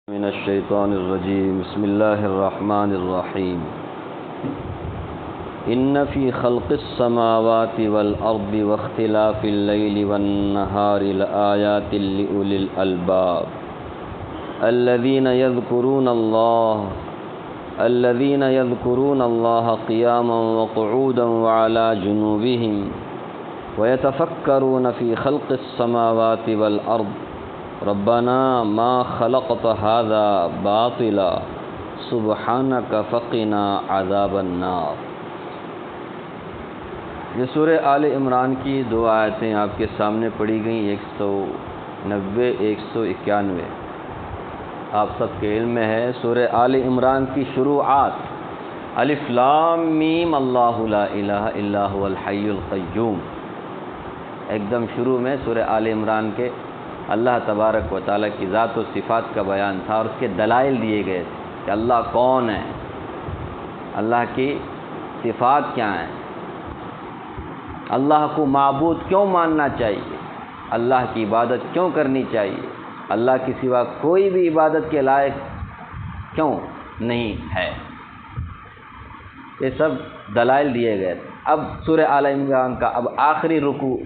من الشیطان الرجیم بسم اللہ الرحمن الرحیم ان فی خلق السماوات والارض واختلاف اللیل والنہار لآیات لأولی الالباب الذین یذکرون اللہ قیاما وقعودا وعلی جنوبہم ویتفکرون فی خلق السماوات والارض ربنا ما خلقت هذا باطلا سبحانک فقنا عذاب النار۔ یہ سورہ آل عمران کی دو آیتیں آپ کے سامنے پڑھی گئیں، 190 191۔ آپ سب کے علم میں ہے سورہ آل عمران کی شروعات الف لام میم اللہ لا الہ الا هو الحی القیوم، ایک دم شروع میں سورہ آل عمران کے اللہ تبارک و تعالیٰ کی ذات و صفات کا بیان تھا اور اس کے دلائل دیے گئے تھے کہ اللہ کون ہے، اللہ کی صفات کیا ہیں، اللہ کو معبود کیوں ماننا چاہیے، اللہ کی عبادت کیوں کرنی چاہیے، اللہ کے سوا کوئی بھی عبادت کے لائق کیوں نہیں ہے، یہ سب دلائل دیے گئے تھے۔ اب سورہ آل عمران کا آخری رکوع،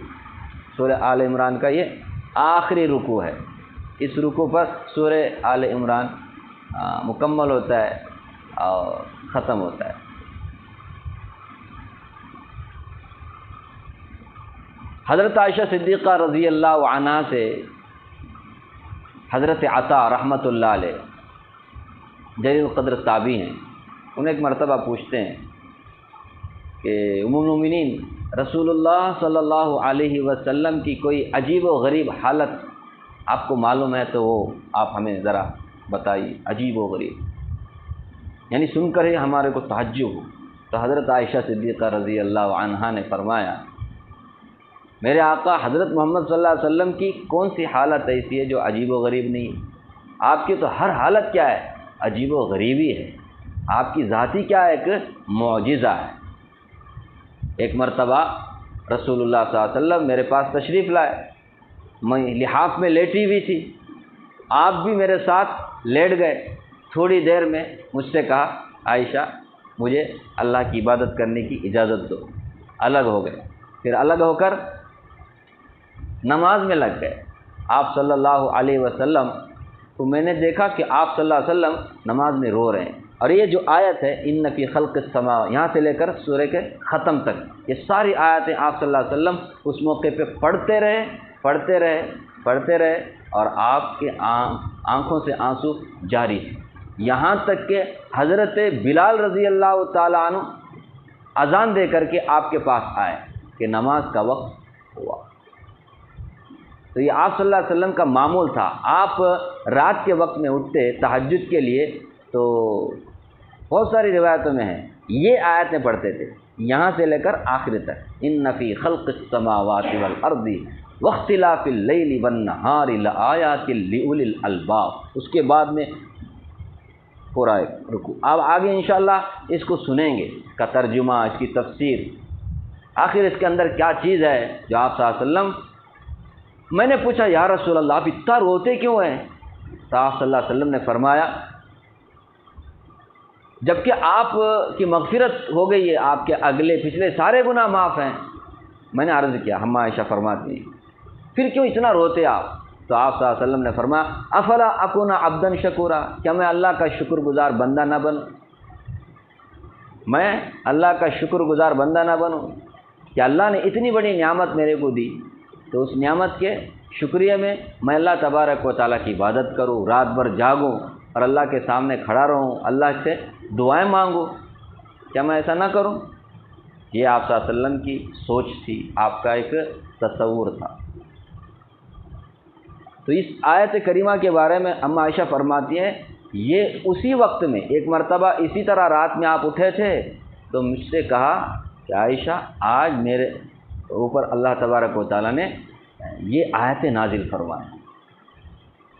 سورہ آل عمران کا یہ آخری رکوع ہے، اس رکوع پر سورہ آل عمران مکمل ہوتا ہے اور ختم ہوتا ہے۔ حضرت عائشہ صدیقہ رضی اللہ عنہا سے حضرت عطا رحمۃ اللہ علیہ جلیل القدر تابعی ہیں، انہیں ایک مرتبہ پوچھتے ہیں کہ ام المؤمنین رسول اللہ صلی اللہ علیہ وسلم کی کوئی عجیب و غریب حالت آپ کو معلوم ہے تو وہ آپ ہمیں ذرا بتائیے، عجیب و غریب یعنی سن کر ہی ہمارے کو تعجب ہو۔ تو حضرت عائشہ صدیقہ رضی اللہ عنہا نے فرمایا میرے آقا حضرت محمد صلی اللہ علیہ وسلم کی کون سی حالت ایسی ہے جو عجیب و غریب نہیں ہے، آپ کی تو ہر حالت کیا ہے، عجیب و غریبی ہے، آپ کی ذاتی کیا ہے، ایک معجزہ ہے۔ ایک مرتبہ رسول اللہ صلی اللہ علیہ وسلم میرے پاس تشریف لائے، میں لحاف میں لیٹی ہوئی تھی، آپ بھی میرے ساتھ لیٹ گئے، تھوڑی دیر میں مجھ سے کہا عائشہ مجھے اللہ کی عبادت کرنے کی اجازت دو، الگ ہو گئے، پھر الگ ہو کر نماز میں لگ گئے۔ آپ صلی اللہ علیہ وسلم تو میں نے دیکھا کہ آپ صلی اللہ علیہ وسلم نماز میں رو رہے ہیں، اور یہ جو آیت ہے ان فی خلق السماء یہاں سے لے کر سورہ کے ختم تک یہ ساری آیتیں آپ صلی اللہ علیہ وسلم اس موقع پہ پڑھتے رہے اور آپ کے آنکھوں سے آنسو جاری تھے، یہاں تک کہ حضرت بلال رضی اللہ تعالیٰ عنہ اذان دے کر کے آپ کے پاس آئے کہ نماز کا وقت ہوا۔ تو یہ آپ صلی اللہ علیہ وسلم کا معمول تھا، آپ رات کے وقت میں اٹھتے تہجد کے لیے تو بہت ساری روایتوں میں ہیں یہ آیتیں پڑھتے تھے یہاں سے لے کر آخر تک، ان فی خلق السماوات والارض واختلاف اللیل والنہار لآیات لأولی الالباب، اس کے بعد میں پورا رکوع۔ اب آگے انشاءاللہ اس کو سنیں گے، اس کا ترجمہ، اس کی تفسیر، آخر اس کے اندر کیا چیز ہے جو آپ صلی اللہ علیہ وسلم۔ میں نے پوچھا یا رسول اللہ آپ اتنا روتے کیوں ہیں؟ تو آپ صلی اللہ علیہ وسلم نے فرمایا جبکہ آپ کی مغفرت ہو گئی ہے، آپ کے اگلے پچھلے سارے گناہ معاف ہیں۔ میں نے عرض کیا، ہم عائشہ فرماتی ہیں پھر کیوں اتنا روتے آپ؟ تو آپ صلی اللہ علیہ وسلم نے فرمایا افلا اکون عبدا شکورا، کیا میں اللہ کا شکر گزار بندہ نہ بنوں، میں اللہ کا شکر گزار بندہ نہ بنوں کہ اللہ نے اتنی بڑی نعمت میرے کو دی، تو اس نعمت کے شکریہ میں اللہ تبارک و تعالیٰ کی عبادت کروں، رات بھر جاگوں اور اللہ کے سامنے کھڑا رہوں، اللہ سے دعائیں مانگوں، کیا میں ایسا نہ کروں؟ یہ آپ صلی اللہ علیہ وسلم کی سوچ تھی، آپ کا ایک تصور تھا۔ تو اس آیت کریمہ کے بارے میں اما عائشہ فرماتی ہیں یہ اسی وقت میں ایک مرتبہ اسی طرح رات میں آپ اٹھے تھے تو مجھ سے کہا کہ عائشہ آج میرے اوپر اللہ تبارک و تعالیٰ نے یہ آیتیں نازل فرمائیں۔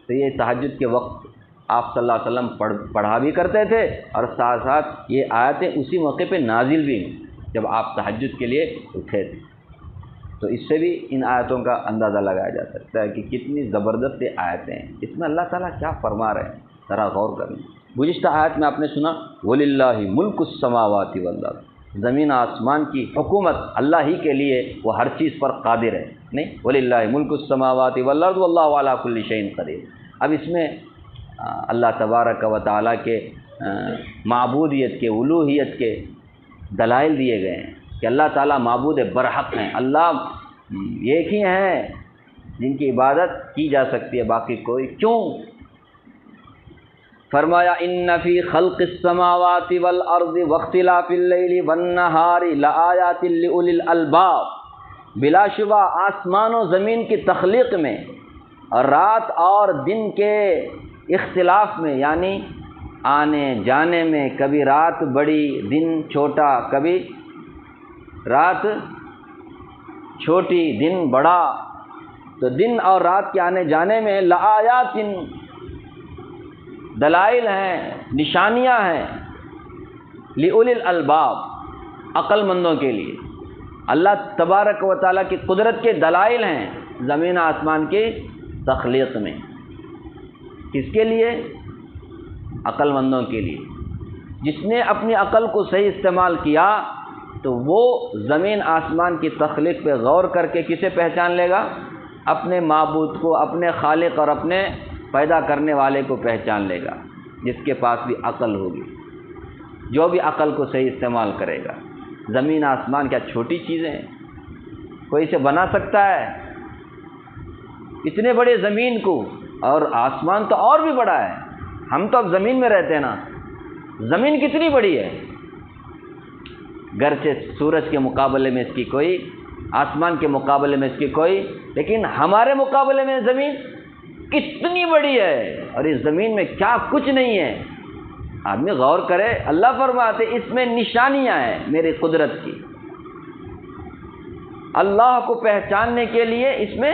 تو یہ تہجد کے وقت آپ صلی اللہ علیہ وسلم پڑھا بھی کرتے تھے اور ساتھ ساتھ یہ آیتیں اسی موقع پہ نازل بھی ہوئیں جب آپ تہجد کے لیے اٹھے تھے۔ تو اس سے بھی ان آیتوں کا اندازہ لگایا جا سکتا ہے کہ کتنی زبردست آیتیں ہیں، اس میں اللہ تعالیٰ کیا فرما رہے ہیں۔ ذرا غور کریں۔ گزشتہ آیت میں آپ نے سنا وَلِلَّهِ مُلْكُ السَّمَاوَاتِ وَالْأَرْضِ، زمین آسمان کی حکومت اللہ ہی کے لیے، وہ ہر چیز پر قادر ہے، نہیں وَلِلَّهِ مُلْكُ السَّمَاوَاتِ وَالْأَرْضِ وَاللَّهُ عَلَى كُلِّ شَيْءٍ قَدِيرٌ۔ اب اس میں اللہ تبارک و تعالیٰ کے معبودیت کے، الوہیت کے دلائل دیے گئے ہیں کہ اللہ تعالیٰ معبود برحق ہیں، اللہ ایک ہی ہیں جن کی عبادت کی جا سکتی ہے، باقی کوئی کیوں؟ فرمایا ان فی خلق السماوات والارض واختلاف اللیل والنہار لآیات لأولی الالباب، بلا شبہ آسمان و زمین کی تخلیق میں اور رات اور دن کے اختلاف میں، یعنی آنے جانے میں، کبھی رات بڑی دن چھوٹا، کبھی رات چھوٹی دن بڑا، تو دن اور رات کے آنے جانے میں لآیات، دلائل ہیں، نشانیاں ہیں، لأولی الالباب، عقل مندوں کے لیے۔ اللہ تبارک و تعالیٰ کی قدرت کے دلائل ہیں زمین آسمان کی تخلیق میں، کس کے لیے؟ عقل مندوں کے لیے۔ جس نے اپنی عقل کو صحیح استعمال کیا تو وہ زمین آسمان کی تخلیق پہ غور کر کے کسے پہچان لے گا؟ اپنے معبود کو، اپنے خالق اور اپنے پیدا کرنے والے کو پہچان لے گا، جس کے پاس بھی عقل ہوگی، جو بھی عقل کو صحیح استعمال کرے گا۔ زمین آسمان کیا چھوٹی چیزیں ہیں؟ کوئی اسے بنا سکتا ہے؟ اتنے بڑے زمین کو، اور آسمان تو اور بھی بڑا ہے، ہم تو اب زمین میں رہتے ہیں نا، زمین کتنی بڑی ہے، گرچہ سورج کے مقابلے میں اس کی کوئی، آسمان کے مقابلے میں اس کی کوئی، لیکن ہمارے مقابلے میں زمین کتنی بڑی ہے، اور اس زمین میں کیا کچھ نہیں ہے۔ آدمی غور کرے، اللہ فرماتے اس میں نشانیاں ہیں میری قدرت کی، اللہ کو پہچاننے کے لیے اس میں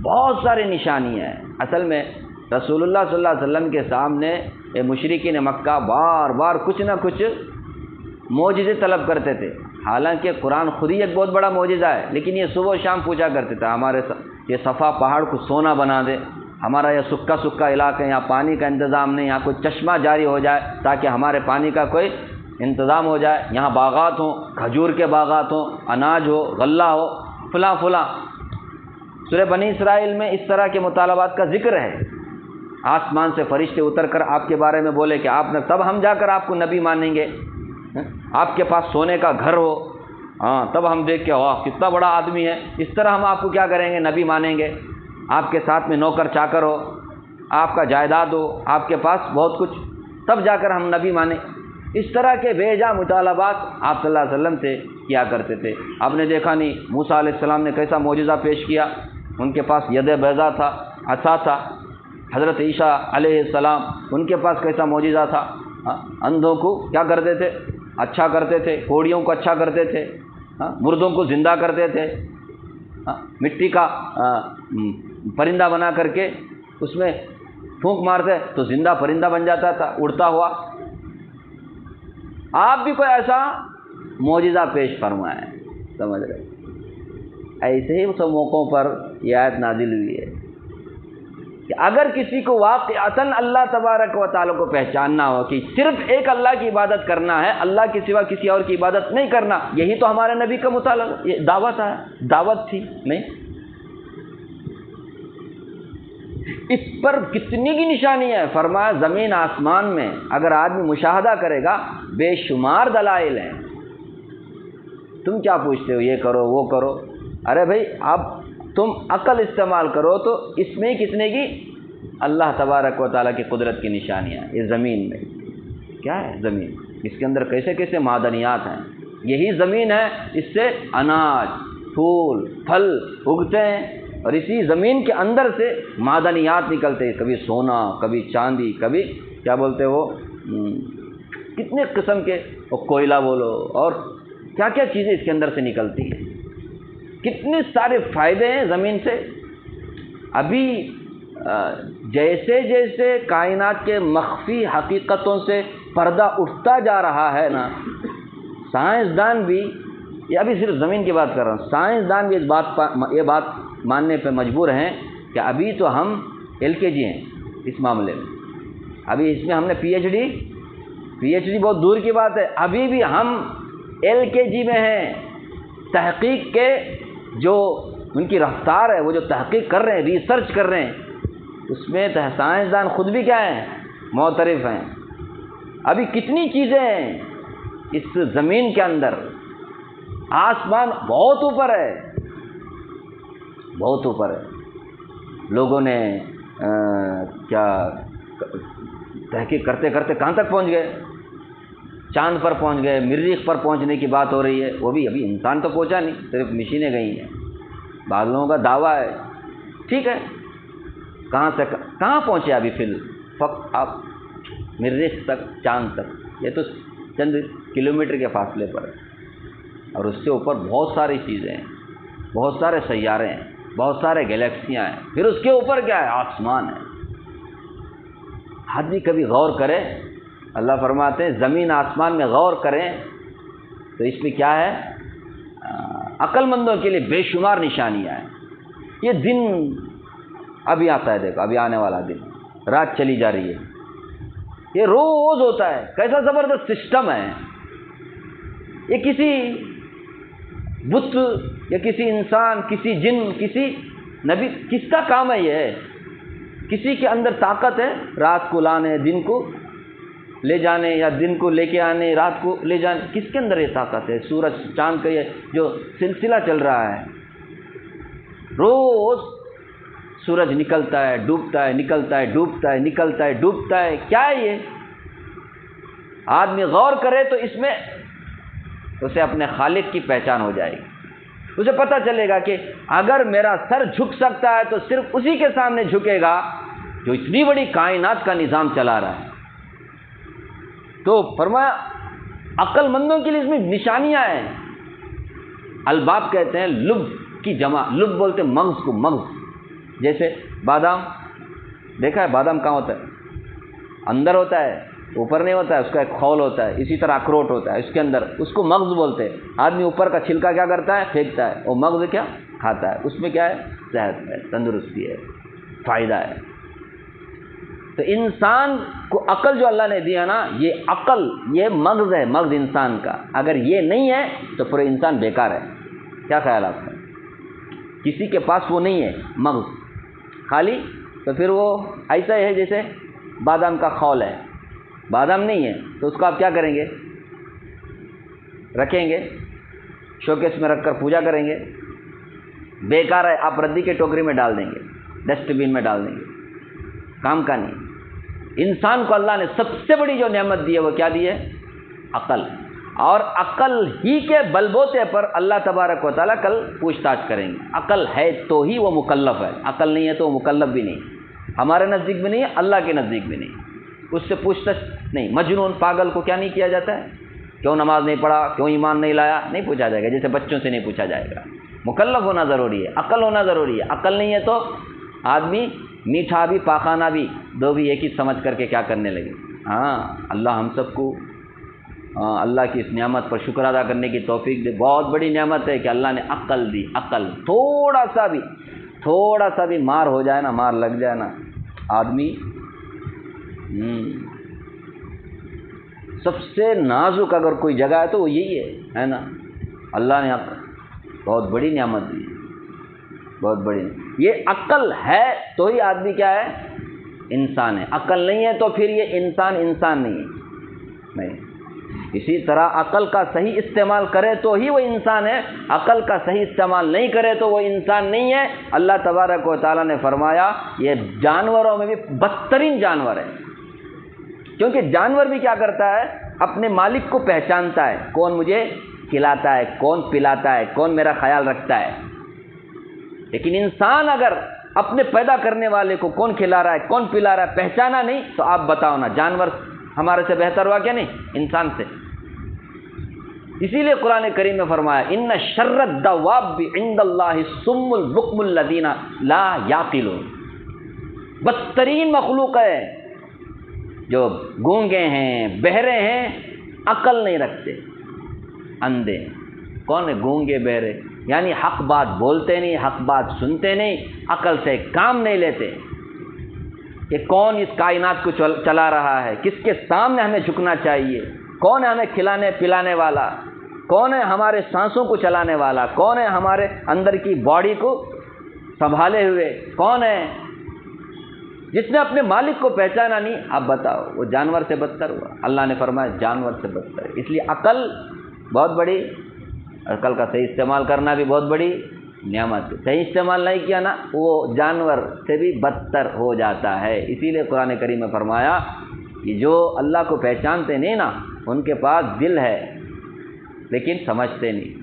بہت ساری نشانیاں ہیں۔ اصل میں رسول اللہ صلی اللہ علیہ وسلم کے سامنے مشرکین مکہ بار بار کچھ نہ کچھ معجزے طلب کرتے تھے، حالانکہ قرآن خود ہی ایک بہت بڑا معجزہ ہے، لیکن یہ صبح و شام پوچھا کرتے تھے ہمارے یہ صفا پہاڑ کو سونا بنا دے، ہمارا یہ سکا سکا علاقہ ہے، یہاں پانی کا انتظام نہیں، یہاں کوئی چشمہ جاری ہو جائے تاکہ ہمارے پانی کا کوئی انتظام ہو جائے، یہاں باغات ہوں، کھجور کے باغات ہوں، اناج ہو، غلہ ہو، فلاں فلاں۔ سورہ بنی اسرائیل میں اس طرح کے مطالبات کا ذکر ہے، آسمان سے فرشتے اتر کر آپ کے بارے میں بولے کہ آپ نے، تب ہم جا کر آپ کو نبی مانیں گے، آپ کے پاس سونے کا گھر ہو، ہاں تب ہم دیکھ کے واہ کتنا بڑا آدمی ہے، اس طرح ہم آپ کو کیا کریں گے، نبی مانیں گے، آپ کے ساتھ میں نوکر چاکر ہو، آپ کا جائیداد ہو، آپ کے پاس بہت کچھ، تب جا کر ہم نبی مانیں۔ اس طرح کے بے جا مطالبات آپ صلی اللہ علیہ وسلم سے کیا کرتے تھے۔ آپ نے دیکھا نہیں موسیٰ علیہ السلام نے کیسا معجزہ پیش کیا، ان کے پاس ید بیضا تھا، عصا تھا۔ حضرت عیسیٰ علیہ السلام ان کے پاس کیسا معجزہ تھا، اندھوں کو کیا کرتے تھے، اچھا کرتے تھے، کوڑیوں کو اچھا کرتے تھے، مردوں کو زندہ کرتے تھے، مٹی کا پرندہ بنا کر کے اس میں پھونک مارتے تو زندہ پرندہ بن جاتا تھا اڑتا ہوا۔ آپ بھی کوئی ایسا معجزہ پیش فرمائیں، سمجھ رہے؟ ایسے ہی سب موقعوں پر یہ آیت نازل ہوئی ہے کہ اگر کسی کو واقعتاً اللہ تبارک و تعالیٰ کو پہچاننا ہو کہ صرف ایک اللہ کی عبادت کرنا ہے، اللہ کے سوا کسی اور کی عبادت نہیں کرنا، یہی تو ہمارے نبی کا مطالبہ، یہ دعوت ہے، دعوت تھی نہیں؟ اس پر کتنی کی نشانی ہے، فرمایا زمین آسمان میں اگر آدمی مشاہدہ کرے گا بے شمار دلائل ہیں۔ تم کیا پوچھتے ہو یہ کرو وہ کرو، ارے بھائی اب تم عقل استعمال کرو تو اس میں کتنے کی، اللہ تبارک و تعالیٰ کی قدرت کی نشانیاں ہیں۔ اس زمین میں کیا ہے، زمین اس کے اندر کیسے کیسے معدنیات ہیں، یہی زمین ہے، اس سے اناج پھول پھل اگتے ہیں، اور اسی زمین کے اندر سے معدنیات نکلتے ہیں، کبھی سونا، کبھی چاندی، کبھی کیا بولتے وہ کتنے قسم کے، وہ کوئلہ بولو اور کیا کیا چیزیں اس کے اندر سے نکلتی ہیں، کتنے سارے فائدے ہیں زمین سے۔ ابھی جیسے جیسے کائنات کے مخفی حقیقتوں سے پردہ اٹھتا جا رہا ہے نا، سائنسدان بھی، یہ ابھی صرف زمین کی بات کر رہا ہوں، سائنسدان بھی یہ بات ماننے پہ مجبور ہیں کہ ابھی تو ہم LKG ہیں اس معاملے میں، ابھی اس میں ہم نے پی ایچ ڈی بہت دور کی بات ہے، ابھی بھی ہم LKG میں ہیں۔ تحقیق کے جو ان کی رفتار ہے، وہ جو تحقیق کر رہے ہیں، ریسرچ کر رہے ہیں، اس میں سائنسدان خود بھی کیا ہیں، معترف ہیں۔ ابھی کتنی چیزیں ہیں اس زمین کے اندر، آسمان بہت اوپر ہے، بہت اوپر ہے۔ لوگوں نے کیا تحقیق کرتے کرتے کہاں تک پہنچ گئے، چاند پر پہنچ گئے، مریخ پر پہنچنے کی بات ہو رہی ہے، وہ بھی ابھی انسان تو پہنچا نہیں، صرف مشینیں گئی ہیں۔ بعض لوگوں کا دعویٰ ہے، ٹھیک ہے، کہاں سے کہاں پہنچے ابھی فقط آپ مریخ تک، چاند تک، یہ تو چند کلومیٹر کے فاصلے پر ہے، اور اس سے اوپر بہت ساری چیزیں ہیں، بہت سارے سیارے ہیں، بہت سارے گلیکسیاں ہیں، پھر اس کے اوپر کیا ہے، آسمان ہے۔ آدمی کبھی غور کرے، اللہ فرماتے ہیں زمین آسمان میں غور کریں تو اس میں کیا ہے، عقل مندوں کے لیے بے شمار نشانیاں ہیں۔ یہ دن ابھی آتا ہے، دیکھو ابھی آنے والا دن، رات چلی جا رہی ہے، یہ روز ہوتا ہے، کیسا زبردست سسٹم ہے۔ یہ کسی بت یا کسی انسان، کسی جن، کسی نبی، کس کا کام ہے یہ؟ کسی کے اندر طاقت ہے رات کو لانے، دن کو لے جانے، یا دن کو لے کے آنے، رات کو لے جانے، کس کے اندر یہ طاقت ہے؟ سورج چاند کا یہ جو سلسلہ چل رہا ہے، روز سورج نکلتا ہے، ڈوبتا ہے، نکلتا ہے، ڈوبتا ہے، نکلتا ہے، ڈوبتا ہے، کیا ہے یہ؟ آدمی غور کرے تو اس میں اسے اپنے خالق کی پہچان ہو جائے گی، اسے پتہ چلے گا کہ اگر میرا سر جھک سکتا ہے تو صرف اسی کے سامنے جھکے گا جو اتنی بڑی کائنات کا نظام چلا رہا ہے۔ تو فرمایا عقل مندوں کے لیے اس میں نشانیاں ہیں۔ الباب کہتے ہیں لب کی جمع، لب بولتے ہیں مغز کو، مغز، جیسے بادام، دیکھا ہے بادام کہاں ہوتا ہے؟ اندر ہوتا ہے، اوپر نہیں ہوتا ہے، اس کا ایک خول ہوتا ہے۔ اسی طرح اخروٹ ہوتا ہے، اس کے اندر، اس کو مغز بولتے ہیں۔ آدمی اوپر کا چھلکا کیا کرتا ہے؟ پھینکتا ہے، اور مغز کیا کھاتا ہے، اس میں کیا ہے؟ صحت ہے، تندرستی ہے، فائدہ ہے۔ تو انسان کو عقل جو اللہ نے دیا نا، یہ عقل، یہ مغز ہے، مغز انسان کا، اگر یہ نہیں ہے تو پورے انسان بیکار ہے۔ کیا خیال آپ کا؟ کسی کے پاس وہ نہیں ہے مغز خالی، تو پھر وہ ایسا ہے جیسے بادام کا خول ہے، بادام نہیں ہے تو اس کو آپ کیا کریں گے؟ رکھیں گے شوکیس میں رکھ کر پوجا کریں گے؟ بیکار ہے، آپ ردی کے ٹوکری میں ڈال دیں گے، ڈسٹ بین میں ڈال دیں گے، کام کا نہیں۔ انسان کو اللہ نے سب سے بڑی جو نعمت دی ہے وہ کیا دی ہے؟ عقل، اور عقل ہی کے بلبوتے پر اللہ تبارک و تعالیٰ کل پوچھ تاچھ کریں گے۔ عقل ہے تو ہی وہ مکلف ہے، عقل نہیں ہے تو وہ مکلف بھی نہیں، ہمارے نزدیک بھی نہیں ہے، اللہ کے نزدیک بھی نہیں، اس سے پوچھ تاچھ نہیں۔ مجنون پاگل کو کیا نہیں کیا جاتا ہے؟ کیوں نماز نہیں پڑھا، کیوں ایمان نہیں لایا؟ نہیں پوچھا جائے گا، جیسے بچوں سے نہیں پوچھا جائے گا۔ مکلف ہونا ضروری ہے، عقل ہونا ضروری ہے۔ عقل نہیں ہے تو آدمی میٹھا بھی پاخانہ بھی دو بھی ایک ہی سمجھ کر کے کیا کرنے لگے۔ ہاں، اللہ ہم سب کو اللہ کی اس نعمت پر شکر ادا کرنے کی توفیق دے۔ بہت بڑی نعمت ہے کہ اللہ نے عقل دی۔ عقل تھوڑا سا بھی مار ہو جائے نا، مار لگ جائے نا، آدمی سب سے نازک اگر کوئی جگہ ہے تو وہ یہی ہے نا۔ اللہ نے بہت بڑی نعمت دی، بہت بڑی۔ یہ عقل ہے تو ہی آدمی کیا ہے؟ انسان ہے۔ عقل نہیں ہے تو پھر یہ انسان نہیں۔ اسی طرح عقل کا صحیح استعمال کرے تو ہی وہ انسان ہے، عقل کا صحیح استعمال نہیں کرے تو وہ انسان نہیں ہے۔ اللہ تبارک و تعالیٰ نے فرمایا یہ جانوروں میں بھی بدترین جانور ہے، کیونکہ جانور بھی کیا کرتا ہے؟ اپنے مالک کو پہچانتا ہے، کون مجھے کھلاتا ہے، کون پلاتا ہے، کون میرا خیال رکھتا ہے۔ لیکن انسان اگر اپنے پیدا کرنے والے کو کون کھلا رہا ہے، کون پلا رہا ہے پہچانا نہیں تو آپ بتاؤ نا، جانور ہمارے سے بہتر ہوا کیا؟ نہیں، انسان سے۔ اسی لیے قرآن کریم میں فرمایا ان شر الدواب عند اللہ الصم البکم الذین لا یعقلون، بدترین مخلوق ہے جو گونگے ہیں، بہرے ہیں، عقل نہیں رکھتے، اندھے۔ کون ہے گونگے بہرے؟ یعنی حق بات بولتے نہیں، حق بات سنتے نہیں، عقل سے کام نہیں لیتے۔ کہ کون اس کائنات کو چلا رہا ہے، کس کے سامنے ہمیں جھکنا چاہیے، کون ہے ہمیں کھلانے پلانے والا، کون ہے ہمارے سانسوں کو چلانے والا، کون ہے ہمارے اندر کی باڈی کو سنبھالے ہوئے، کون ہے؟ جس نے اپنے مالک کو پہچانا نہیں، اب بتاؤ وہ جانور سے بدتر ہوا۔ اللہ نے فرمایا جانور سے بدتر ہے۔ اس لیے عقل بہت بڑی، عقل کا صحیح استعمال کرنا بھی بہت بڑی نعمت ہے۔ صحیح استعمال نہیں کیا نا، وہ جانور سے بھی بدتر ہو جاتا ہے۔ اسی لیے قرآن کریم میں فرمایا کہ جو اللہ کو پہچانتے نہیں نا، ان کے پاس دل ہے لیکن سمجھتے نہیں،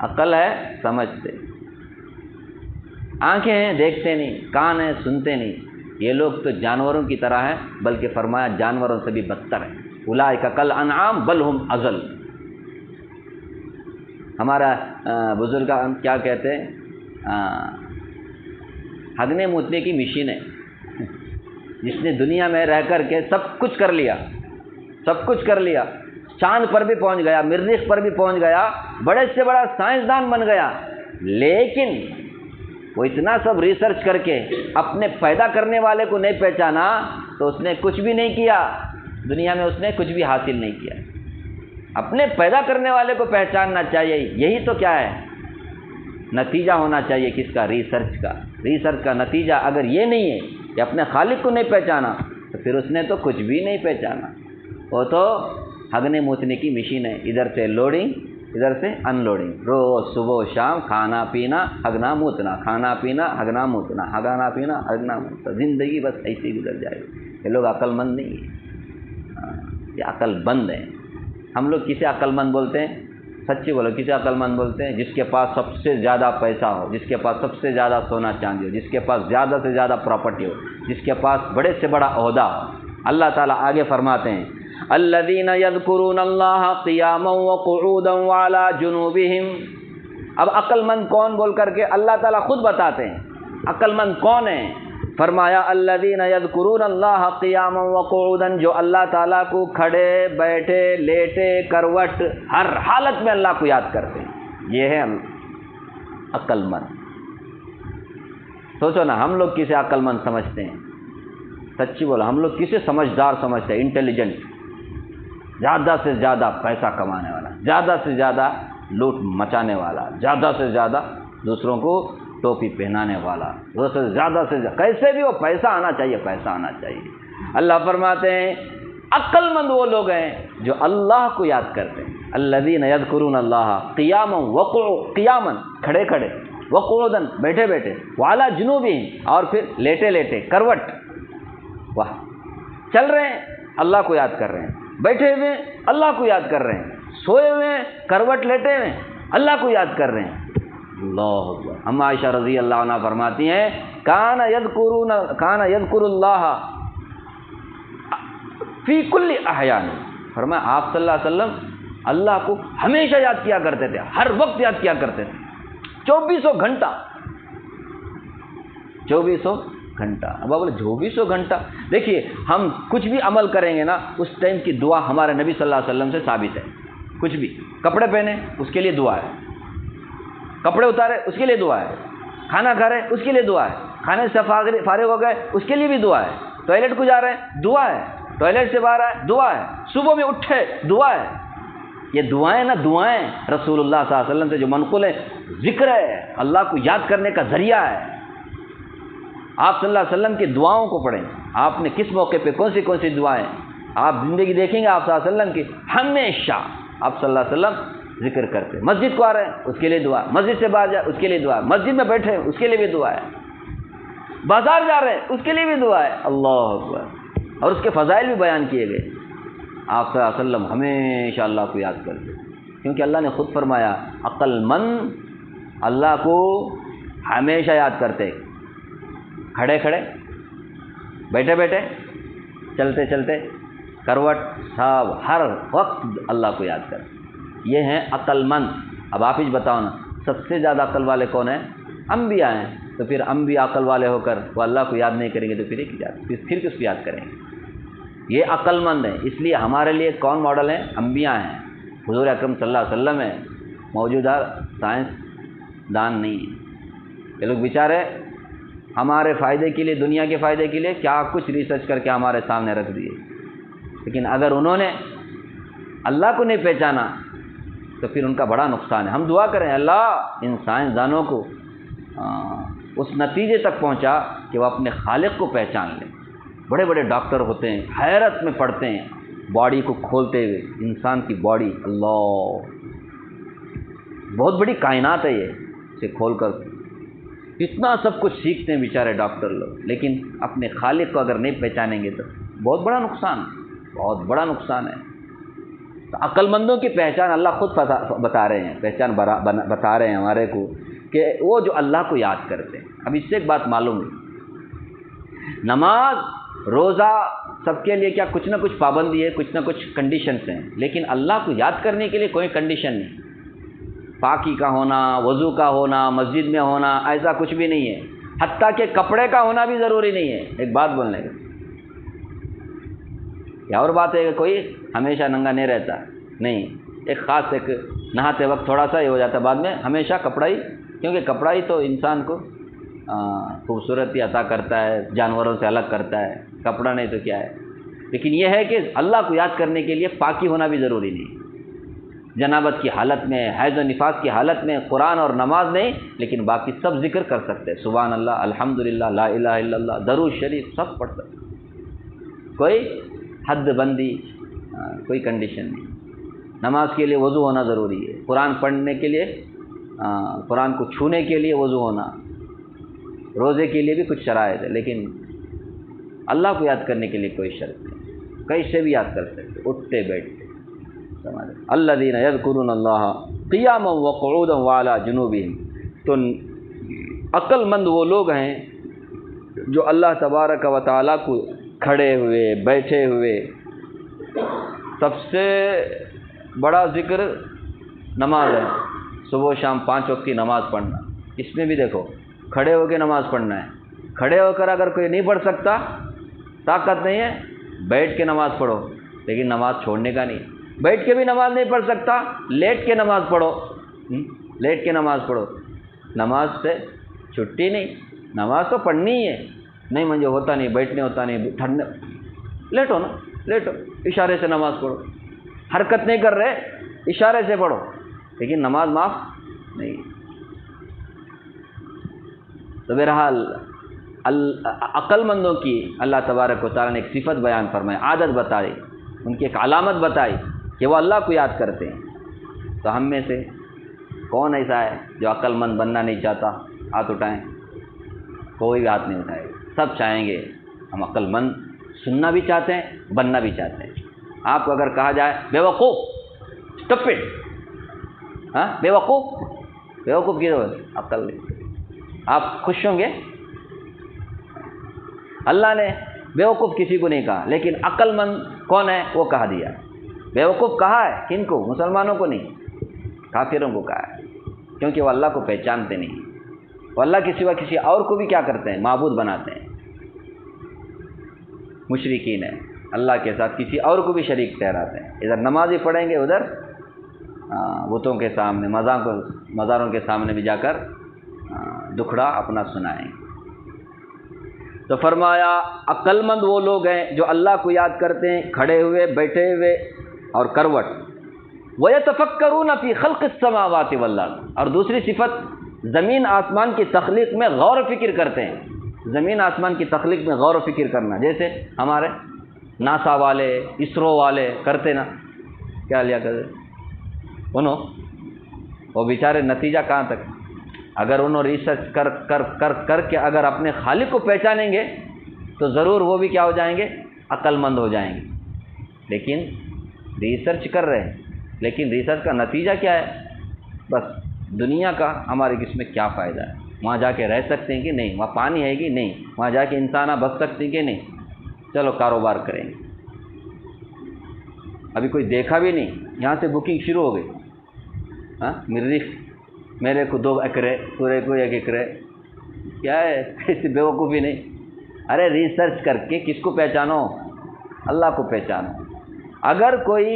عقل ہے سمجھتے، آنکھیں ہیں دیکھتے نہیں، کان ہیں سنتے نہیں، یہ لوگ تو جانوروں کی طرح ہیں، بلکہ فرمایا جانوروں سے بھی بدتر ہے۔ اولئک کالانعام بل ہم اضل۔ ہمارا بزرگ کیا کہتے ہیں، ہگنے موتنے کی مشین ہے، جس نے دنیا میں رہ کر کے سب کچھ کر لیا، سب کچھ کر لیا، چاند پر بھی پہنچ گیا، مریخ پر بھی پہنچ گیا، بڑے سے بڑا سائنسدان بن گیا، لیکن وہ اتنا سب ریسرچ کر کے اپنے پیدا کرنے والے کو نہیں پہچانا تو اس نے کچھ بھی نہیں کیا، دنیا میں اس نے کچھ بھی حاصل نہیں کیا۔ اپنے پیدا کرنے والے کو پہچاننا چاہیے، یہی تو کیا ہے نتیجہ ہونا چاہیے کس کا، ریسرچ کا۔ ریسرچ کا نتیجہ اگر یہ نہیں ہے کہ اپنے خالق کو نہیں پہچانا تو پھر اس نے تو کچھ بھی نہیں پہچانا، وہ تو ہگنے موتنے کی مشین ہے، ادھر سے لوڈنگ ادھر سے ان لوڈنگ، روز صبح و شام کھانا پینا ہگنا موتنا، کھانا پینا ہگنا موتنا، ہگانا پینا ہگنا موتنا، زندگی بس ایسے ہی گزر جائے گی۔ یہ لوگ عقل مند نہیں ہیں، یہ عقل بند ہیں۔ ہم لوگ کسے عقل مند بولتے ہیں؟ سچی بولو، کسے عقل مند بولتے ہیں؟ جس کے پاس سب سے زیادہ پیسہ ہو، جس کے پاس سب سے زیادہ سونا چاندی ہو، جس کے پاس زیادہ سے زیادہ پراپرٹی ہو، جس کے پاس بڑے سے بڑا عہدہ ہو۔ اللہ تعالیٰ آگے فرماتے ہیں الذین یذکرون اللہ قیاما وقعودا وعلی جنوبہم۔ اب عقل مند کون بول کر کے اللہ تعالیٰ خود بتاتے ہیں عقل مند کون ہے۔ فرمایا الذین یذکرون اللہ قیاما وقعودا، جو اللہ تعالیٰ کو کھڑے بیٹھے لیٹے کروٹ ہر حالت میں اللہ کو یاد کرتے ہیں، یہ ہے عقل مند۔ سوچو نا، ہم لوگ کسے عقل مند سمجھتے ہیں؟ سچی بولا، ہم لوگ کسے سمجھدار سمجھتے ہیں؟ انٹیلیجنٹ، زیادہ سے زیادہ پیسہ کمانے والا، زیادہ سے زیادہ لوٹ مچانے والا، زیادہ سے زیادہ دوسروں کو ٹوپی پہنانے والا، زیادہ سے زیادہ کیسے بھی وہ پیسہ آنا چاہیے، پیسہ آنا چاہیے۔ اللہ فرماتے ہیں عقل مند وہ لوگ ہیں جو اللہ کو یاد کرتے ہیں۔ الذین یذکرون اللہ قیاما قیاما کھڑے کھڑے، وقعودا بیٹھے بیٹھے، وعلی جنوبہم اور پھر لیٹے لیٹے کروٹ، واہ، چل رہے ہیں اللہ کو یاد کر رہے ہیں، بیٹھے ہوئے اللہ کو یاد کر رہے ہیں، سوئے ہوئے کروٹ لیٹے ہوئے اللہ کو یاد کر رہے ہیں۔ اللہ اکبر۔ ہم عائشہ رضی اللہ عنہ فرماتی ہیں کان یذکر اللہ فی کل احیان، فرمایا آپ صلی اللہ علیہ وسلم اللہ کو ہمیشہ یاد کیا کرتے تھے، ہر وقت یاد کیا کرتے تھے، 2400 گھنٹہ 2400 گھنٹہ۔ اب بولے 2400 گھنٹہ، دیکھیے ہم کچھ بھی عمل کریں گے نا، اس ٹائم کی دعا ہمارے نبی صلی اللہ علیہ وسلم سے ثابت ہے۔ کچھ بھی، کپڑے پہنے اس کے لیے دعا ہے، کپڑے اتارے اس کے لیے دعا ہے، کھانا کھا رہے اس کے لیے دعا ہے، کھانے سے فارغ ہو گئے اس کے لیے بھی دعا ہے، ٹوائلٹ کو جا رہے ہیں دعا ہے، ٹوائلٹ سے باہر آئے دعا ہے، صبح میں اٹھے دعا ہے۔ یہ دعائیں نا، دعائیں رسول اللہ صلی اللہ علیہ وسلم سے جو منقول ہے، ذکر ہے، اللہ کو یاد کرنے کا ذریعہ ہے۔ آپ صلی اللہ علیہ وسلم کی دعاؤں کو پڑھیں، آپ نے کس موقع پہ کون سی دعائیں، آپ زندگی دیکھیں گے آپ صلی اللہ علیہ وسلم کی، ہمیشہ آپ صلی اللہ علیہ وسلم ذکر کرتے۔ مسجد کو آ رہے ہیں اس کے لیے دعا، مسجد سے باہر جائے اس کے لیے دعا، مسجد میں بیٹھے اس کے لیے بھی دعا ہے، بازار جا رہے ہیں اس کے لیے بھی دعا ہے۔ اللہ اکبر۔ اور اس کے فضائل بھی بیان کیے گئے۔ آپ صلی اللہ علیہ وسلم ہمیشہ اللہ کو یاد کرتے، کیونکہ اللہ نے خود فرمایا عقل مند اللہ کو ہمیشہ یاد کرتے، کھڑے کھڑے، بیٹھے بیٹھے، چلتے چلتے، کروٹ، سب ہر وقت اللہ کو یاد کرتے، یہ ہیں عقل مند۔ اب آپ ہی بتاؤ نا، سب سے زیادہ عقل والے کون ہیں؟ انبیاء ہیں۔ تو پھر انبیاء عقل والے ہو کر وہ اللہ کو یاد نہیں کریں گے تو پھر کس کو یاد کریں گے؟ یہ عقل مند ہیں۔ اس لیے ہمارے لیے کون ماڈل ہیں؟ انبیاء ہیں، حضور اکرم صلی اللہ علیہ وسلم ہیں، موجودہ سائنس دان نہیں ہیں۔ یہ لوگ بیچارے ہمارے فائدے کے لیے، دنیا کے فائدے کے لیے کیا کچھ ریسرچ کر کے ہمارے سامنے رکھ دیے، لیکن اگر انہوں نے اللہ کو نہیں پہچانا تو پھر ان کا بڑا نقصان ہے۔ ہم دعا کریں اللہ ان سائنسدانوں کو اس نتیجے تک پہنچا کہ وہ اپنے خالق کو پہچان لیں۔ بڑے بڑے ڈاکٹر ہوتے ہیں، حیرت میں پڑتے ہیں باڈی کو کھولتے ہوئے، انسان کی باڈی، اللہ بہت بڑی کائنات ہے یہ، اسے کھول کر اتنا سب کچھ سیکھتے ہیں بیچارے ڈاکٹر لوگ، لیکن اپنے خالق کو اگر نہیں پہچانیں گے تو بہت بڑا نقصان، بہت بڑا نقصان ہے۔ تو عقل مندوں کی پہچان اللہ خود بتا رہے ہیں، پہچان بتا رہے ہیں ہمارے کو کہ وہ جو اللہ کو یاد کرتے ہیں۔ اب اس سے ایک بات معلوم ہے، نماز روزہ سب کے لیے کیا کچھ نہ کچھ پابندی ہے، کچھ نہ کچھ کنڈیشنز ہیں، لیکن اللہ کو یاد کرنے کے لیے کوئی کنڈیشن نہیں۔ پاکی کا ہونا، وضو کا ہونا، مسجد میں ہونا، ایسا کچھ بھی نہیں ہے، حتیٰ کہ کپڑے کا ہونا بھی ضروری نہیں ہے۔ ایک بات بولنے کا یہ اور بات ہے کہ کوئی ہمیشہ ننگا نہیں رہتا، نہیں، ایک خاص ایک نہاتے وقت تھوڑا سا یہ ہو جاتا ہے، بعد میں ہمیشہ کپڑا ہی، کیونکہ کپڑا ہی تو انسان کو خوبصورتی عطا کرتا ہے، جانوروں سے الگ کرتا ہے، کپڑا نہیں تو کیا ہے۔ لیکن یہ ہے کہ اللہ کو یاد کرنے کے لیے پاکی ہونا بھی ضروری نہیں، جنابت کی حالت میں، حیض و نفاس کی حالت میں قرآن اور نماز نہیں، لیکن باقی سب ذکر کر سکتے ہیں، سبحان اللہ، الحمدللہ، لا الہ الا اللہ، درود شریف سب پڑھ سکتے ہیں، کوئی حد بندی، کوئی کنڈیشن نہیں۔ نماز کے لیے وضو ہونا ضروری ہے، قرآن پڑھنے کے لیے، قرآن کو چھونے کے لیے وضو ہونا، روزے کے لیے بھی کچھ شرائط ہے، لیکن اللہ کو یاد کرنے کے لیے کوئی شرط نہیں، کیسے بھی یاد کر سکتے، اٹھتے بیٹھتے۔ الذین یذکرون اللہ قیاما وقعودا وعلی جنوبہم، تو عقل مند وہ لوگ ہیں جو اللہ تبارک و تعالیٰ کو کھڑے ہوئے، بیٹھے ہوئے، سب سے بڑا ذکر نماز ہے، صبح و شام 5 وقت کی نماز پڑھنا، اس میں بھی دیکھو کھڑے ہو کے نماز پڑھنا ہے، کھڑے ہو کر اگر کوئی نہیں پڑھ سکتا، طاقت نہیں ہے، بیٹھ کے نماز پڑھو، لیکن نماز چھوڑنے کا نہیں، بیٹھ کے بھی نماز نہیں پڑھ سکتا، لیٹ کے نماز پڑھو، لیٹ کے نماز پڑھو، نماز سے چھٹی نہیں، نماز تو پڑھنی ہی ہے، نہیں مجھے ہوتا نہیں، بیٹھنے ہوتا نہیں، ٹھنڈے، لیٹو نا، لیٹو، اشارے سے نماز پڑھو، حرکت نہیں کر رہے، اشارے سے پڑھو، لیکن نماز معاف نہیں۔ تو بہرحال عقل مندوں کی اللہ تبارک و تعالیٰ نے ایک صفت بیان فرمائی، عادت بتائی، ان کی ایک علامت بتائی کہ وہ اللہ کو یاد کرتے ہیں۔ تو ہم میں سے کون ایسا ہے جو عقل مند بننا نہیں چاہتا؟ ہاتھ اٹھائیں، کوئی بھی ہاتھ نہیں اٹھائے، سب چاہیں گے ہم عقل مند سننا بھی چاہتے ہیں، بننا بھی چاہتے ہیں۔ آپ کو اگر کہا جائے بے وقوف، اسٹپڈ، ہاں بے وقوف، بے وقوف کی عقل نہیں، آپ خوش ہوں گے؟ اللہ نے بے وقوف کسی کو نہیں کہا، لیکن عقل مند کون ہے وہ کہا دیا۔ بے وقوف کہا ہے کن کو؟ مسلمانوں کو نہیں، کافروں کو کہا ہے، کیونکہ وہ اللہ کو پہچانتے نہیں، وہ اللہ کے سوا کسی اور کو بھی کیا کرتے ہیں؟ معبود بناتے ہیں، مشرکین ہیں، اللہ کے ساتھ کسی اور کو بھی شریک ٹھہراتے ہیں، ادھر نماز ہی پڑھیں گے، ادھر بتوں کے سامنے، مزاروں کے سامنے بھی جا کر دکھڑا اپنا سنائیں گے۔ تو فرمایا عقل مند وہ لوگ ہیں جو اللہ کو یاد کرتے ہیں، کھڑے ہوئے، بیٹھے ہوئے اور کروٹ۔ وَيَتَفَكَّرُونَ فِي خَلْقِ السَّمَاوَاتِ وَالْأَرْضِ، اور دوسری صفت زمین آسمان کی تخلیق میں غور و فکر کرتے ہیں، زمین آسمان کی تخلیق میں غور و فکر کرنا، جیسے ہمارے ناسا والے، اسرو والے کرتے نا، کیا لیا کرتے انہوں، وہ بیچارے نتیجہ کہاں تک، اگر انہوں ریسرچ کر کے اگر اپنے خالق کو پہچانیں گے تو ضرور وہ بھی کیا ہو جائیں گے؟ عقل مند ہو جائیں گے، لیکن ریسرچ کر رہے ہیں، لیکن ریسرچ کا نتیجہ کیا ہے؟ بس دنیا کا ہمارے اس میں کیا فائدہ ہے، وہاں جا کے رہ سکتے ہیں کہ نہیں، وہاں پانی ہے کہ نہیں، وہاں جا کے انسان بچ سکتے ہیں کہ نہیں، چلو کاروبار کریں گے۔ ابھی کوئی دیکھا بھی نہیں، یہاں سے بکنگ شروع ہو گئی، ہاں مریخ، میرے کو 2 ایکڑے، پورے کو 1 ایکڑے، کیا ہے؟ ایسی بیوقوفی نہیں، ارے ریسرچ کر کے کس کو پہچانو؟ اللہ کو پہچانو۔ اگر کوئی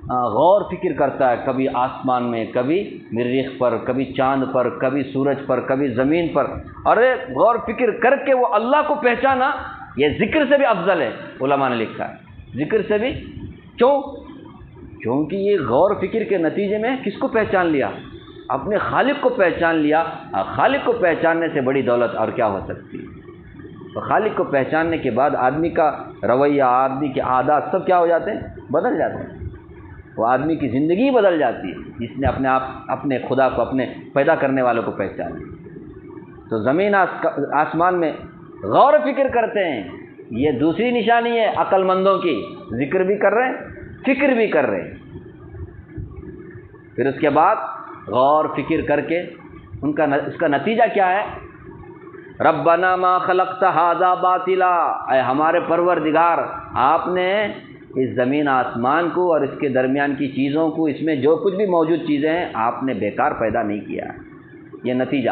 غور فکر کرتا ہے، کبھی آسمان میں، کبھی مریخ پر، کبھی چاند پر، کبھی سورج پر، کبھی زمین پر، ارے غور فکر کر کے وہ اللہ کو پہچانا، یہ ذکر سے بھی افضل ہے، علماء نے لکھا ہے، ذکر سے بھی۔ کیوں؟ کیونکہ یہ غور فکر کے نتیجے میں کس کو پہچان لیا؟ اپنے خالق کو پہچان لیا۔ خالق کو پہچاننے سے بڑی دولت اور کیا ہو سکتی ہے؟ تو خالق کو پہچاننے کے بعد آدمی کا رویہ، آدمی کے عادات سب کیا ہو جاتے ہیں؟ بدل جاتے ہیں۔ وہ آدمی کی زندگی بدل جاتی ہے جس نے اپنے خدا کو، اپنے پیدا کرنے والوں کو پہچان لیا۔ تو زمین آسمان میں غور و فکر کرتے ہیں، یہ دوسری نشانی ہے عقل مندوں کی، ذکر بھی کر رہے ہیں، فکر بھی کر رہے ہیں۔ پھر اس کے بعد غور فکر کر کے اس کا نتیجہ کیا ہے؟ ربنا ما خلقت ھذا باطلا، اے ہمارے پروردگار، آپ نے اس زمین آسمان کو اور اس کے درمیان کی چیزوں کو، اس میں جو کچھ بھی موجود چیزیں ہیں، آپ نے بیکار پیدا نہیں کیا ہے۔ یہ نتیجہ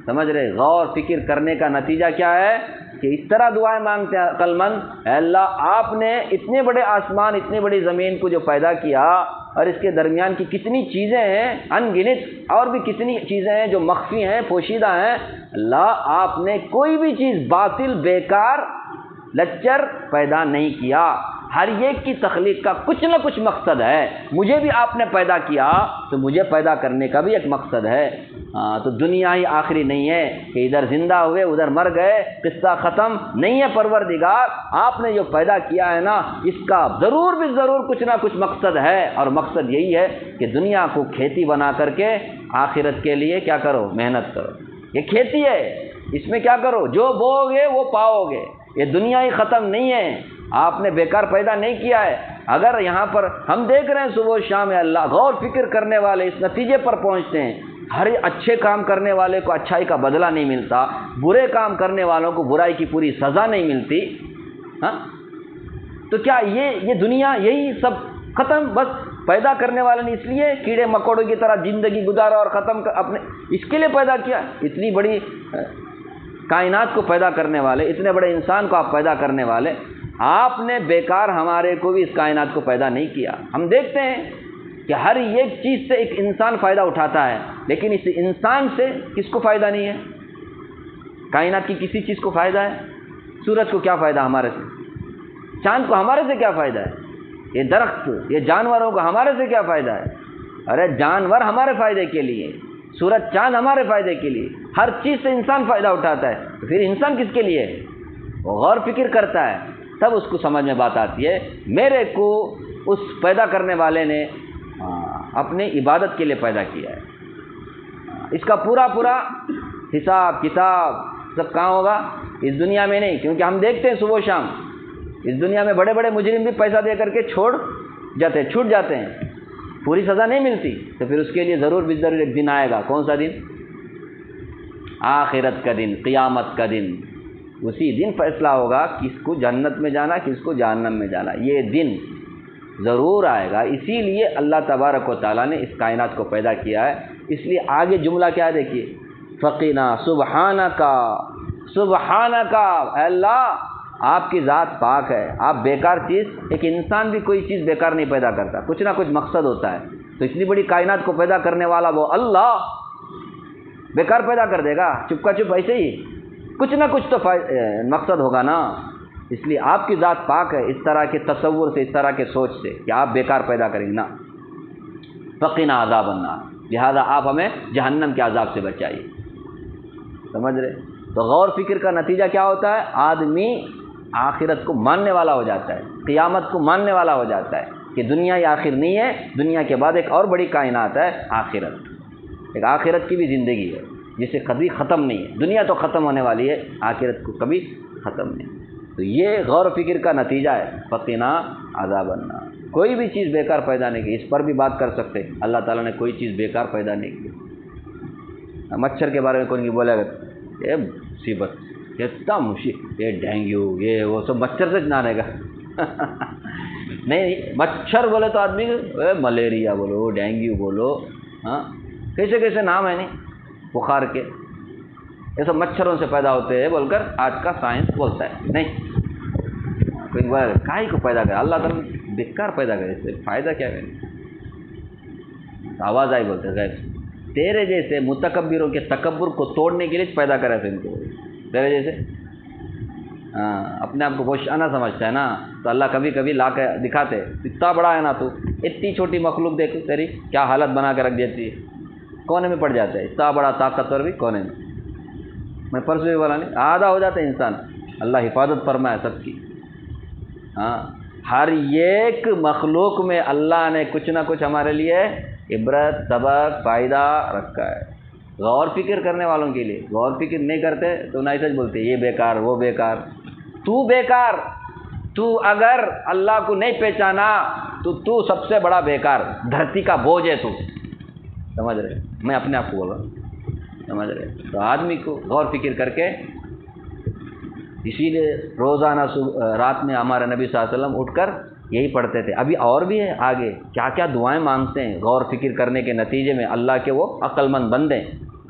سمجھ رہے؟ غور فکر کرنے کا نتیجہ کیا ہے کہ اس طرح دعائیں مانگتے ہیں عقل مند، اے اللہ آپ نے اتنے بڑے آسمان، اتنی بڑی زمین کو جو پیدا کیا اور اس کے درمیان کی کتنی چیزیں ہیں ان گنت، اور بھی کتنی چیزیں ہیں جو مخفی ہیں، پوشیدہ ہیں، اللہ آپ نے کوئی بھی چیز باطل، بیکار، لچر پیدا نہیں کیا۔ ہر ایک کی تخلیق کا کچھ نہ کچھ مقصد ہے۔ مجھے بھی آپ نے پیدا کیا تو مجھے پیدا کرنے کا بھی ایک مقصد ہے۔ تو دنیا ہی آخری نہیں ہے کہ ادھر زندہ ہوئے ادھر مر گئے، قصہ ختم نہیں ہے۔ پروردگار آپ نے جو پیدا کیا ہے نا، اس کا ضرور بھی ضرور کچھ نہ کچھ مقصد ہے، اور مقصد یہی ہے کہ دنیا کو کھیتی بنا کر کے آخرت کے لیے کیا کرو؟ محنت کرو۔ یہ کھیتی ہے، اس میں کیا کرو؟ جو بو گے وہ پاؤ گے۔ یہ دنیا ہی ختم نہیں ہے، آپ نے بیکار پیدا نہیں کیا ہے۔ اگر یہاں پر ہم دیکھ رہے ہیں صبح و شام اللہ، غور فکر کرنے والے اس نتیجے پر پہنچتے ہیں، ہر اچھے کام کرنے والے کو اچھائی کا بدلہ نہیں ملتا، برے کام کرنے والوں کو برائی کی پوری سزا نہیں ملتی۔ ہاں تو کیا یہ دنیا یہی سب ختم؟ بس پیدا کرنے والے نے اس لیے کیڑے مکوڑوں کی طرح زندگی گزارا اور ختم اپنے اس کے لیے پیدا کیا؟ اتنی بڑی کائنات کو پیدا کرنے والے، اتنے بڑے انسان کو آپ پیدا کرنے والے، آپ نے بیکار ہمارے کو بھی اس کائنات کو پیدا نہیں کیا۔ ہم دیکھتے ہیں کہ ہر ایک چیز سے ایک انسان فائدہ اٹھاتا ہے، لیکن اس انسان سے کس کو فائدہ نہیں ہے؟ کائنات کی کسی چیز کو فائدہ ہے؟ سورج کو کیا فائدہ ہمارے سے؟ چاند کو ہمارے سے کیا فائدہ ہے؟ یہ درخت، یہ جانوروں کو ہمارے سے کیا فائدہ ہے؟ ارے جانور ہمارے فائدے کے لیے، سورج چاند ہمارے فائدے کے لیے، ہر چیز سے انسان فائدہ اٹھاتا ہے، تو پھر انسان کس کے لیے ہے؟ وہ غور فکر کرتا ہے، تب اس کو سمجھ میں بات آتی ہے میرے کو اس پیدا کرنے والے نے اپنی عبادت کے لیے پیدا کیا ہے۔ اس کا پورا حساب کتاب سب کہاں ہوگا؟ اس دنیا میں نہیں، کیونکہ ہم دیکھتے ہیں صبح و شام اس دنیا میں بڑے بڑے مجرم بھی پیسہ دے کر کے چھوٹ جاتے ہیں، پوری سزا نہیں ملتی، تو پھر اس کے لیے ضرور بھی ضرور ایک دن آئے گا۔ کون سا دن؟ آخرت کا دن، قیامت کا دن۔ اسی دن فیصلہ ہوگا کس کو جنت میں جانا، کس کو جہنم میں جانا، یہ دن ضرور آئے گا۔ اسی لیے اللہ تبارک و تعالیٰ نے اس کائنات کو پیدا کیا ہے۔ اس لیے آگے جملہ کیا ہے دیکھیے، فقینا سبحانکا، سبحانکا، اے اللہ آپ کی ذات پاک ہے، آپ بیکار چیز، ایک انسان بھی کوئی چیز بیکار نہیں پیدا کرتا، کچھ نہ کچھ مقصد ہوتا ہے، تو اتنی بڑی کائنات کو پیدا کرنے والا وہ اللہ بیکار پیدا کر دے گا چپ کا چپ؟ ایسے ہی کچھ نہ کچھ تو مقصد ہوگا نا۔ اس لیے آپ کی ذات پاک ہے اس طرح کے تصور سے، اس طرح کے سوچ سے کہ آپ بیکار پیدا کریں گے نا۔ فقنا عذاب النار، لہذا آپ ہمیں جہنم کے عذاب سے بچائیے۔ سمجھ رہے؟ تو غور فکر کا نتیجہ کیا ہوتا ہے؟ آدمی آخرت کو ماننے والا ہو جاتا ہے، قیامت کو ماننے والا ہو جاتا ہے کہ دنیا ہی آخر نہیں ہے، دنیا کے بعد ایک اور بڑی کائنات ہے آخرت، ایک آخرت کی بھی زندگی ہے جسے کبھی ختم نہیں ہے۔ دنیا تو ختم ہونے والی ہے، آخرت کو کبھی ختم نہیں۔ تو یہ غور و فکر کا نتیجہ ہے فقنا عذاب النار۔ کوئی بھی چیز بیکار پیدا نہیں کی، اس پر بھی بات کر سکتے، اللہ تعالیٰ نے کوئی چیز بیکار پیدا نہیں کی۔ مچھر کے بارے میں کوئی نہیں بولے گا یہ مصیبت، اتنا مشکل، یہ ڈینگو، یہ وہ سب مچھر سے جانے گا نہیں، مچھر بولے تو آدمی ملیریا بولو، ڈینگو بولو، ہاں کیسے کیسے نام ہے نہیں بخار کے، یہ سب مچھروں سے پیدا ہوتے ہیں بول کر آج کا سائنس بولتا ہے۔ نہیں، کوئی بار کائی کو پیدا کرے اللہ تعالیٰ بیکار پیدا کرے، اس سے فائدہ کیا ہے؟ آواز آئی بولتے غیر تیرے جیسے متکبروں کے تکبر کو توڑنے کے لیے پیدا کرا تھا ان کو، تیرے جیسے اپنے آپ کو بہت شانہ سمجھتا ہے نا، تو اللہ کبھی کبھی لا کے دکھاتے اتنا بڑا ہے نا تو، اتنی چھوٹی مخلوق دیکھ تیری کیا حالت بنا کے رکھ دیتی ہے، کونے میں پڑ جاتا ہے، اتنا بڑا طاقتور بھی کونے میں پرسوں بھی بولا نہیں، آدھا ہو جاتا ہے انسان، اللہ حفاظت فرمائے سب کی۔ ہر ایک مخلوق میں اللہ نے کچھ نہ کچھ ہمارے لیے عبرت سبق فائدہ رکھا ہے، غور فکر کرنے والوں کے لیے۔ غور فکر نہیں کرتے تو نہ سچ بولتے یہ بیکار وہ بیکار، تو بیکار، تو اگر اللہ کو نہیں پہچانا تو سب سے بڑا بیکار، دھرتی کا بوجھ ہے تو، سمجھ رہے؟ میں اپنے آپ کو بول رہا ہوں، سمجھ رہے؟ تو آدمی کو غور فکر کر کے، اسی لیے روزانہ رات میں ہمارے نبی صلی اللہ علیہ وسلم اٹھ کر یہی پڑھتے تھے۔ ابھی اور بھی ہے آگے کیا کیا دعائیں مانگتے ہیں غور فکر کرنے کے نتیجے میں اللہ کے وہ عقل مند بندے،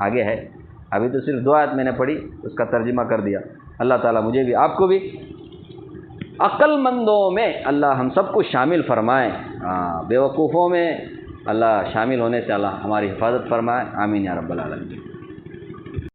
آگے ہے۔ ابھی تو صرف دعات میں نے پڑھی، اس کا ترجمہ کر دیا۔ اللہ تعالیٰ مجھے بھی آپ کو بھی عقل مندوں میں اللہ ہم سب کو شامل فرمائے، بے وقوفوں میں اللہ شامل ہونے سے اللہ ہماری حفاظت فرمائے، آمین یا رب العالمین۔